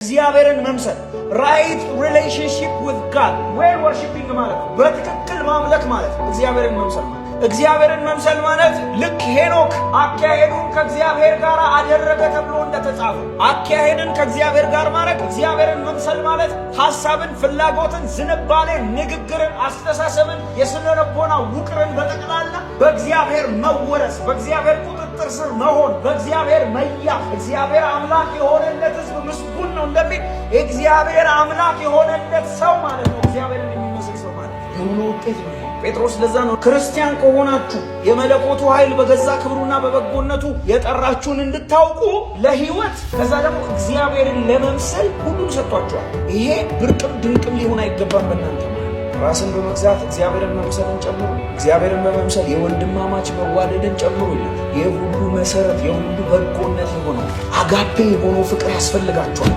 እግዚአብሔርን መምሰል right relationship with God where worshiping ማለት በትክክል ማምለክ ማለት እግዚአብሔርን መምሰል ማለት እግዚአብሔርን መምሰል ማለት ልክ ሄኖክ አካሄዱን ከእግዚአብሔር ጋር አደረገ ተብሎ እንደተጻፈ አካሄድን ከእግዚአብሔር ጋር ማለት እግዚአብሔርን መምሰል ማለት ሐሳብን፣ ፍላጎትን፣ ዝንባሌን፣ ንግግርን፣ አስተሳሰብን፣ የስነ ልቦና ውቅርን በጠቅላላ በእግዚአብሔር መወረስ፣ በእግዚአብሔር ቁጥጥር ስር መሆን፣ በእግዚአብሔር መያ እግዚአብሔር አምላክ የሆነለት ሕዝብ ምስጉን ነው እንደሚል እግዚአብሔር አምላክ የሆነለት ሰው ማለት ነው። እግዚአብሔርን የሚመስል ሰው ማለት የሆነ ውጤት ነው። ጴጥሮስ ለዛ ነው ክርስቲያን ከሆናችሁ የመለኮቱ ኃይል በገዛ ክብሩና በበጎነቱ የጠራችሁን እንድታውቁ ለሕይወት ከዛ ደግሞ እግዚአብሔርን ለመምሰል ሁሉም ሰጥቷችኋል። ይሄ ብርቅም ድንቅም ሊሆን አይገባም በእናንተ ራስን በመግዛት እግዚአብሔርን መምሰልን ጨምሩ። እግዚአብሔርን በመምሰል የወንድማማች መዋደድን ጨምሩ። የሁሉ መሰረት የሁሉ በጎነት የሆነው አጋፔ የሆነው ፍቅር ያስፈልጋችኋል።